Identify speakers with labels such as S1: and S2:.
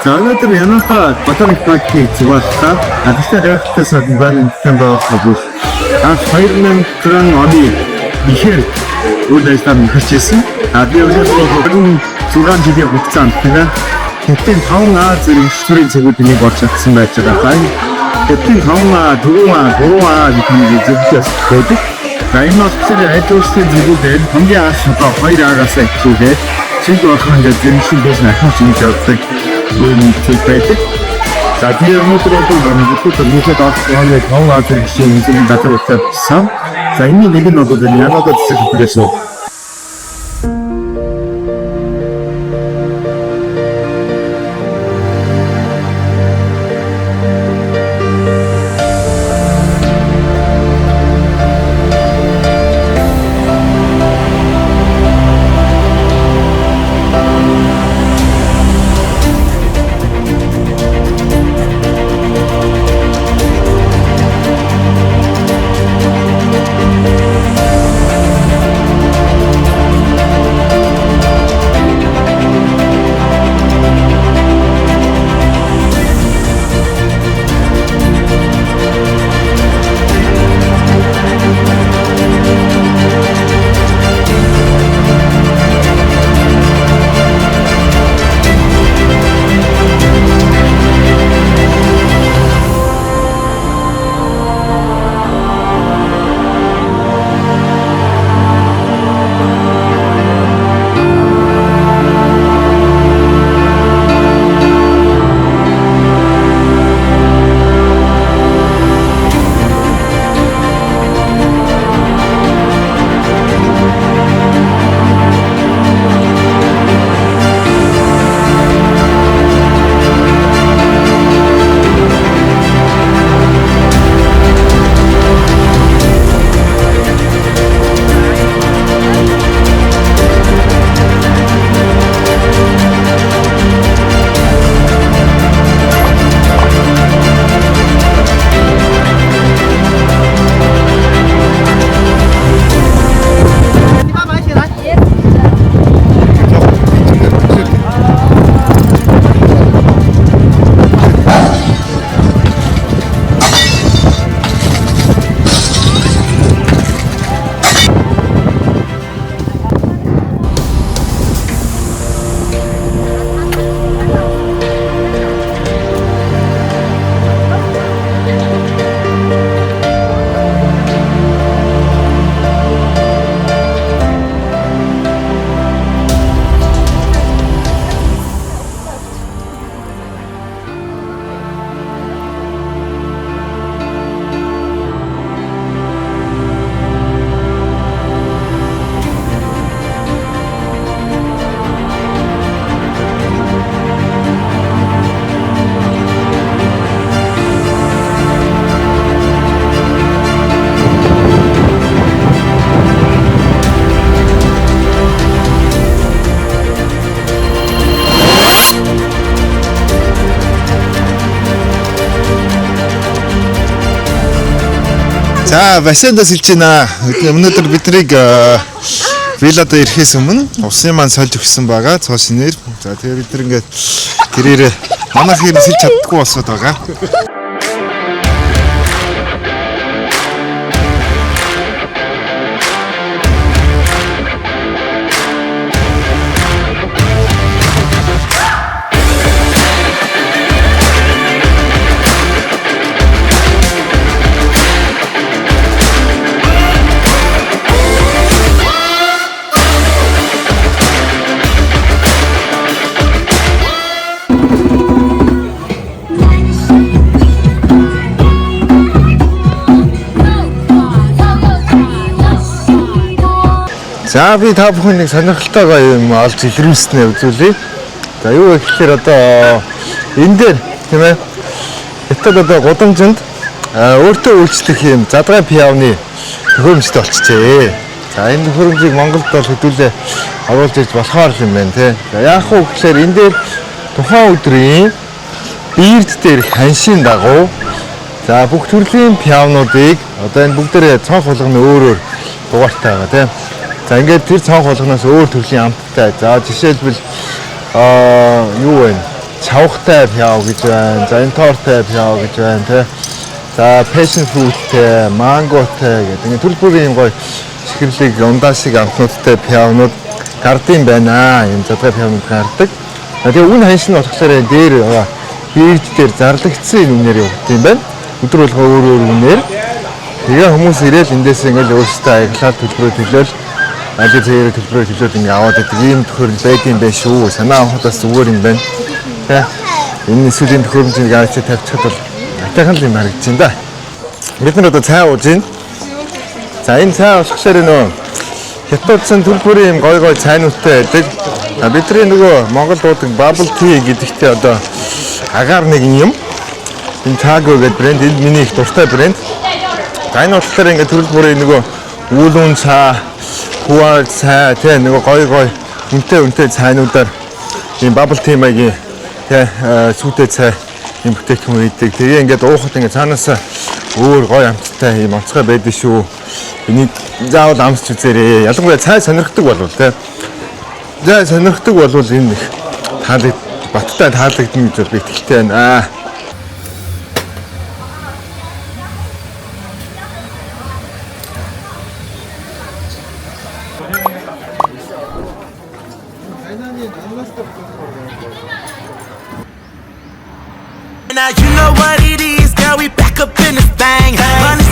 S1: Өнөөдөр Янаха ботаникийн зурагтаа агшаа явахтаас гадна байгаа бол хоёр оны ихэр үйл ажиллагаанд хэрэгжсэн. Би өнөөдөр 6 жилийн хугацаанд Тэтгэн 5А зэрэг шүрийн цэгүүднийг орж чадсан байж байгаа. Тэтгэн 5А, 4А гэх мэт зөвлөс байдаг. Энэ болохоор ажлын зүйлүүд хамгийн анх одоо 2А-гаас эхлүүлээд чиг орхон гэдэг шинжлэх ухааны хийж явдаг. Үнэхээр байдаг. За тийм өнөөдөр бол нийлээд орхон 5А зэрэг шинжлэх батар утсан. За энэ нэг нь бол Янадад зэрэгээс
S2: За бассейндас хэлж байна. Өнөөдөр биднийг виллад ирэхээс өмнө усын маань сольж өгсөн байгаа. Цоос нэр. За тэгээ бид нар ингээд гэрээрээ манайх юм сэлж чаддаггүй болсод байгаа. За би та бүхэнийг сонирхолтой юм олж илрүүлснээр үзүүлье. За юу гэхээр одоо энэ дээр тийм ээ Итали одоо гудамжинд өөртөө үйлчлэх юм задгай пиавны төхөөрөмжтэй болчихжээ. За энэ төхөөрөмжийг Монголд бол хөдөлгөөн оруулж иж болохоор юм байна тий. За яах вэ гэхээр энэ дээр тухайн өдрийн бирд дээр ханшийн дагуу за бүх төрлийн пианодыг одоо энэ бүгдээрээ цонх болгоно өөр дугаартай байгаа тийм. За ингээд тэр цонх болгоноос өөр төрлийн амттай. За жишээлбэл юу вэ? Чавхтай пиано гэж байна. За энтортай пиано гэж байна тийм. За passion fruitтэй, манготой гэдэг ингээд төрөл бүрийн гоё чихэрлэг ундаа шиг амтнуудтай пианод гардын байна. Энэ задгай пианод гардаг. Тэгээ үн ханш нь болохоор дээр бирд дээр зарлагдсан үнээр явагдсан юм байна. Өдөр болго өөр үнээр. Тэгээ хүмүүс ирээл эндээс ингээд өөрсдөө аяглаад төлбөрөө төлөөл ажил зэрэг төлбөрөө төлөөд ингээд аваад идэг ийм төхөөрөл байд юм байна шүү. Санаа авахд бас зүгээр юм байна. Тэ. Энэ эсвэл энэ төхөөрөмжийг аач тавьчихад бол атайхан л юм харагдаж байна да. Бид нар одоо цай ууж байна. За энэ цай уушгшаар нөө хятадсан төлбөрийн юм гой гой цайнуудтай байдаг. Бидний нөгөө Монгол дуудаг bubble tea гэдэгтээ одоо агаар нэг юм. Энэ Tago гэдэг брэнд энэ миний их дуртай брэнд. За энэ болохоор ингээд төрөл бүрийн нөгөө үүлүүн цаа, хуар цай тэ нөгөө гой үнэтэй цайнуудаар ийм bubble tea маягийн тэ сүтэ цай юм бүтээгдэхүүн хийдэг. Тэгээ ингээд уухад ингээд цаанаас өөр гой амттай юм онцгой байдаг шүү. Энийг заавал амсч үзээрэй. Ялангуяа цай сонирхдаг болвол тэ. За сонирхдаг болвол энэ их баттай таалагдана гэж би итгэлтэй байна.
S3: Now you know what it is, girl, we back up in this thing. Money